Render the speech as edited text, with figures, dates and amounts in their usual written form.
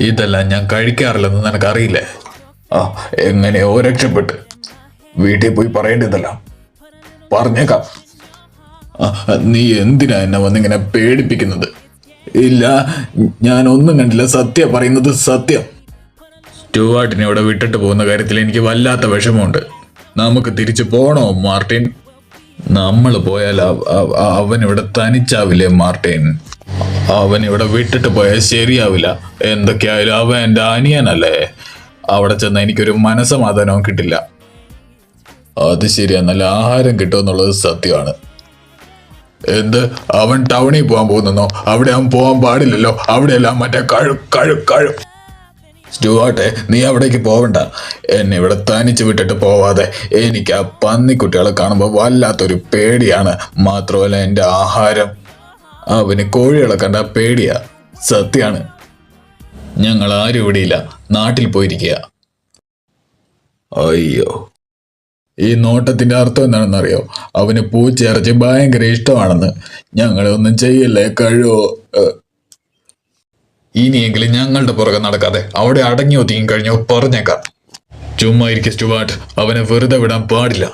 ഇതെല്ലാം ഞാൻ കഴിക്കാറില്ലെന്ന് നിനക്കറിയില്ലേ? ആ, എങ്ങനെയോ രക്ഷപ്പെട്ട്. വീട്ടിൽ പോയി പറയേണ്ടതല്ല. പറഞ്ഞേക്കാം. ആ, നീ എന്തിനാ എന്നെ വന്നിങ്ങനെ പേടിപ്പിക്കുന്നത്? ഇല്ല, ഞാൻ ഒന്നും കണ്ടില്ല. സത്യം പറയുന്നത്, സത്യം. സ്റ്റുവാർട്ടിനെ ഇവിടെ വിട്ടിട്ട് പോകുന്ന കാര്യത്തിൽ എനിക്ക് വല്ലാത്ത വിഷമമുണ്ട്. നമുക്ക് തിരിച്ചു പോണോ മാർട്ടിൻ? നമ്മൾ പോയാൽ അവൻ ഇവിടെ തനിച്ചാവില്ലേ മാർട്ടിൻ? അവൻ ഇവിടെ വിട്ടിട്ട് പോയാൽ ശരിയാവില്ല. എന്തൊക്കെയായാലും അവൻ എൻ്റെ അനിയനല്ലേ. അവിടെ ചെന്ന് എനിക്കൊരു മനസ്സമാധാനവും കിട്ടില്ല. അത് ശരിയാ, നല്ല ആഹാരം കിട്ടുമെന്നുള്ളത് സത്യമാണ്. എന്ത്, അവൻ ടൗണിൽ പോകാൻ പോകുന്നോ? അവിടെ അവൻ പോകാൻ പാടില്ലല്ലോ. അവിടെയെല്ലാം മറ്റേ കഴു. സ്റ്റുവാർട്ടെ, നീ അവിടേക്ക് പോവണ്ട. എന്നെ ഇവിടെ തനിച്ച് വിട്ടിട്ട് പോവാതെ. എനിക്ക് ആ പന്നിക്കുട്ടികളെ കാണുമ്പോൾ വല്ലാത്തൊരു പേടിയാണ്. മാത്രമല്ല എൻ്റെ ആഹാരം. അവന് കോഴികളെ കണ്ട പേടിയാ. സത്യാണ്. ഞങ്ങൾ ആരും ഇവിടെയില്ല, നാട്ടിൽ പോയിരിക്കുക. അയ്യോ, ഈ നോട്ടത്തിന്റെ അർത്ഥം എന്താണെന്നറിയോ? അവന് പൂച്ചയിറച്ചി ഭയങ്കര ഇഷ്ടമാണെന്ന്. ഞങ്ങളെ ഒന്നും ചെയ്യല്ലേ കഴിവോ? ഇനിയെങ്കിലും ഞങ്ങളുടെ പുറകെ നടക്കാതെ അവിടെ അടങ്ങി ഒതുങ്ങി കഴിഞ്ഞോ പറഞ്ഞേക്കാം. ചുമ്മാ ഇരിക്കും സ്റ്റുവാർട്ട്. അവനെ വെറുതെ വിടാൻ പാടില്ല.